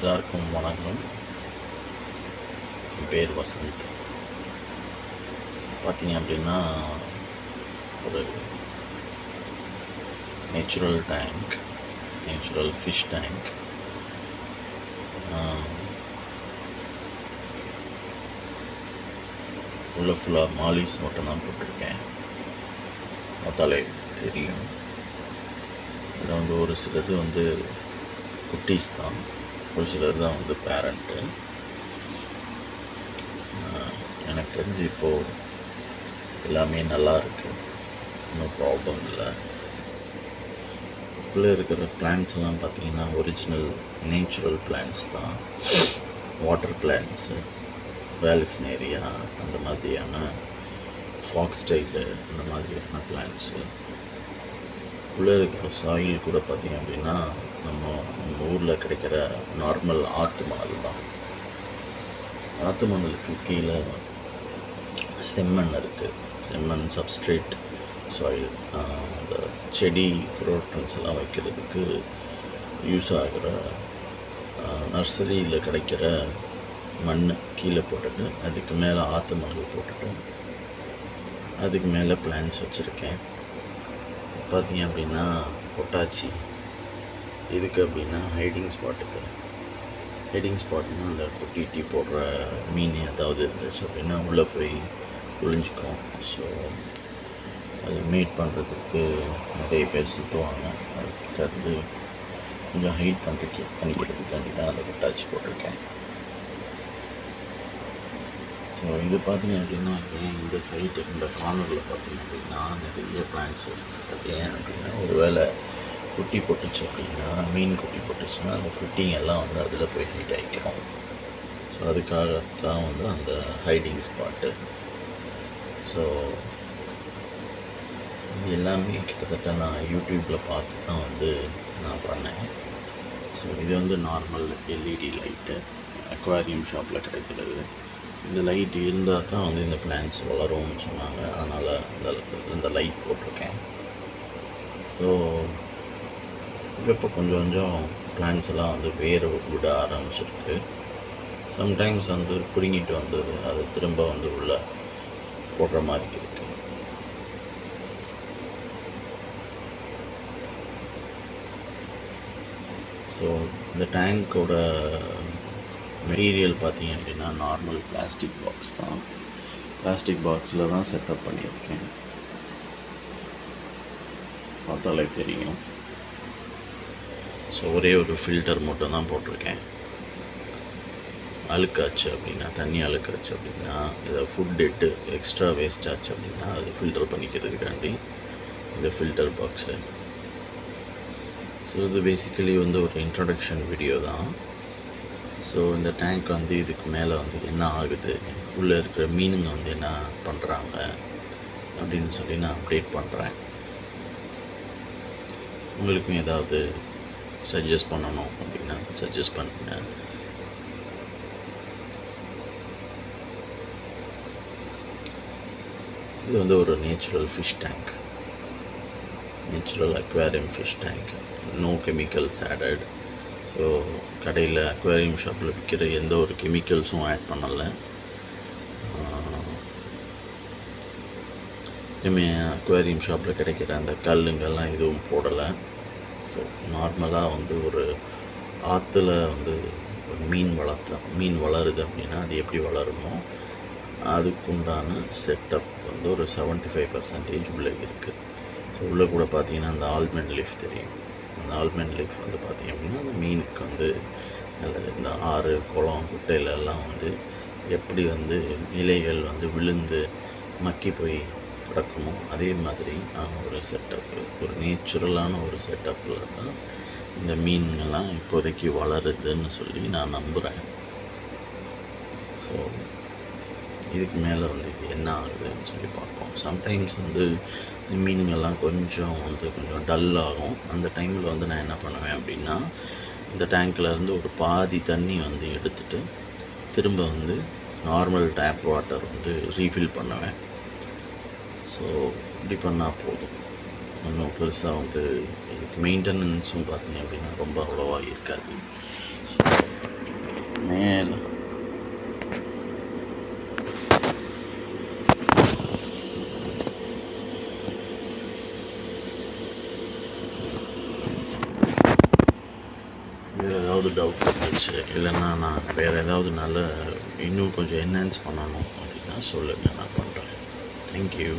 எல்லாருக்கும் வணக்கம். என் பேர் வசந்த். பார்த்தீங்க அப்படின்னா ஒரு நேச்சுரல் ஃபிஷ் டேங்க் உள்ள ஃபுல்லாக மாலிஸ் மட்டும்தான் போட்டிருக்கேன். பார்த்தாலே தெரியும். இதில் வந்து ஒரு சிலது குட்டீஸ் தான், ஒரு சிலர் தான் பேரண்ட்டு. எனக்கு தெரிஞ்சு இப்போது எல்லாமே நல்லா இருக்குது, ஒன்றும் ப்ராப்ளம் இல்லை. உள்ளே இருக்கிற பிளான்ட்ஸ் எல்லாம் பார்த்திங்கன்னா ஒரிஜினல் நேச்சுரல் பிளான்ட்ஸ் தான். வாட்டர் பிளான்ட்ஸு, வேலிஸ்னேரியா, அந்த மாதிரியான ஃபாக்ஸ்டைலு, அந்த மாதிரியான பிளான்ட்ஸு. உள்ளே இருக்கிற சாயில் கூட பார்த்திங்க அப்படின்னா நம்ம ஊரில் கிடைக்கிற நார்மல் ஆற்று மணல் தான். ஆற்று மணலுக்கு கீழே செம்மண் இருக்குது. செம்மண் சப்ஸ்ட்ரேட் சாயில், அந்த செடி குரோட்டன்ஸ் எல்லாம் வைக்கிறதுக்கு யூஸ் ஆகிற நர்சரியில் கிடைக்கிற மண் கீழே போட்டுட்டு அதுக்கு மேலே ஆற்று மணல் போட்டுட்டு அதுக்கு மேலே பிளான்ட்ஸ் வச்சுருக்கேன். பார்த்தீங்க அப்படின்னா பொட்டாச்சி இதுக்கு அப்படின்னா ஹைடிங் ஸ்பாட்னா அந்த குட்டி போடுற மீன் ஏதாவது இருந்துச்சு அப்படின்னா உள்ளே போய் ஒளிஞ்சிக்கும். ஸோ அது மீட் பண்ணுறதுக்கு நிறைய பேர் சுற்றுவாங்க. அதுக்கிட்டேருந்து கொஞ்சம் ஹைட் பண்ணிக்கிறதுக்காண்டி தான் அந்த பொட்டாச்சி போட்டிருக்கேன். ஸோ இது பார்த்திங்க அப்படின்னா இந்த சைட்டு, இந்த கார்னரில் பார்த்திங்க அப்படின்னா நிறைய பிளான்ட்ஸ் இருக்குது. ஏன் அப்படின்னா ஒருவேளை குட்டி போட்டுச்சு அப்படின்னா, மீன் குட்டி போட்டுச்சுன்னா அந்த குட்டிங்கெல்லாம் அதில் போய் ஹைட் ஆகிக்கிறோம். ஸோ அதுக்காகத்தான் அந்த ஹைடிங் ஸ்பாட்டு. ஸோ இது எல்லாமே கிட்டத்தட்ட நான் யூடியூப்பில் பார்த்து தான் நான் பண்ணேன். ஸோ இது நார்மல் எல்இடி லைட்டு, அக்வாரியம் ஷாப்பில் கிடைக்கிறது. இந்த லைட் இருந்தால் தான் இந்த பிளான்ட்ஸ் வளரும்னு சொன்னாங்க. அதனால் இந்த லைட் போட்டிருக்கேன். ஸோ இப்போ கொஞ்சம் பிளான்ட்ஸ் எல்லாம் வேர் விட ஆரம்பிச்சிருக்கு. சம்டைம்ஸ் பிடுங்கிட்டு அது திரும்ப உள்ளே போடுற மாதிரி இருக்குது. ஸோ இந்த டேங்கோட மெட்டீரியல் பார்த்திங்க அப்படின்னா நார்மல் பிளாஸ்டிக் பாக்ஸ் தான். பிளாஸ்டிக் பாக்ஸில் தான் செட்டப் பண்ணியிருக்கேன். பார்த்தாலே தெரியும். ஸோ ஒரே ஒரு ஃபில்டர் மட்டும் தான் போட்டிருக்கேன். அழுக்காச்சு அப்படின்னா, தண்ணி அழுக்காச்சு அப்படின்னா, இதை ஃபுட் டெட்டு எக்ஸ்ட்ரா வேஸ்ட் ஆச்சு அப்படின்னா அது ஃபில்டர் பண்ணிக்கிறதுக்காண்டி இந்த ஃபில்டர் பாக்ஸு. ஸோ இது பேசிக்கலி ஒரு இன்ட்ரடக்ஷன் வீடியோ தான். ஸோ இந்த டேங்க் இதுக்கு மேலே என்ன ஆகுது, உள்ளே இருக்கிற மீனுங்க என்ன பண்ணுறாங்க அப்படின்னு சொல்லி நான் அப்டேட் பண்ணுறேன். உங்களுக்கும் ஏதாவது சஜஸ்ட் பண்ணணும் அப்படின்னா சஜஸ்ட் பண்ணுங்கள். இது ஒரு natural fish tank, natural aquarium fish tank, no chemicals added. So கடையில் அக்வாரியம் ஷாப்பில் விற்கிற எந்த ஒரு கெமிக்கல்ஸும் ஆட் பண்ணலை. அக்வாரியம் ஷாப்பில் கிடைக்கிற அந்த கல்லுங்கெல்லாம் எதுவும் போடலை. ஸோ நார்மலாக ஒரு ஆற்றுல ஒரு மீன் வளருது அப்படின்னா அது எப்படி வளருமோ அதுக்குண்டான செட்டப் ஒரு 75% உள்ளே இருக்குது. ஸோ உள்ளே கூட பார்த்திங்கன்னா அந்த ஆல்மண்ட் லீஃப் தெரியும். அந்த ஆல்மண்ட் லீஃப் பார்த்திங்க அப்படின்னா அந்த மீனுக்கு இந்த ஆறு குளம் குட்டையிலெல்லாம் எப்படி இலைகள் விழுந்து மக்கி போய் கிடக்குமோ அதே மாதிரி ஒரு செட்டப்பு, ஒரு நேச்சுரலான ஒரு செட்டப்பில் தான் இந்த மீன்கள்லாம் இப்போதைக்கு வளருதுன்னு சொல்லி நான் நம்புகிறேன். ஸோ இதுக்கு மேலே இது என்ன ஆகுதுன்னு சொல்லி பார்ப்போம். சம்டைம்ஸ் இந்த மீனுங்கள்லாம் கொஞ்சம் டல் ஆகும். அந்த டைமில் நான் என்ன பண்ணுவேன் அப்படின்னா, இந்த டேங்க்லேருந்து ஒரு பாதி தண்ணி எடுத்துகிட்டு திரும்ப நார்மல் டேப் வாட்டர் ரீஃபில் பண்ணுவேன். ஸோ இப்படி பண்ணால் போதும். ஒன்றும் பெருசாக இதுக்கு மெயின்டெனன்ஸும் பார்த்திங்க அப்படின்னா ரொம்ப அவ்வளோவா இருக்காது. ஸோ மேலே வேறு ஏதாவது டவுட் இருந்துச்சு இல்லைன்னா நான் வேறு ஏதாவது நல்ல இன்னும் கொஞ்சம் என்ஹான்ஸ் பண்ணணும் அப்படின்னா சொல்லுங்கள், நான் பண்ணுறேன். தேங்க்யூ.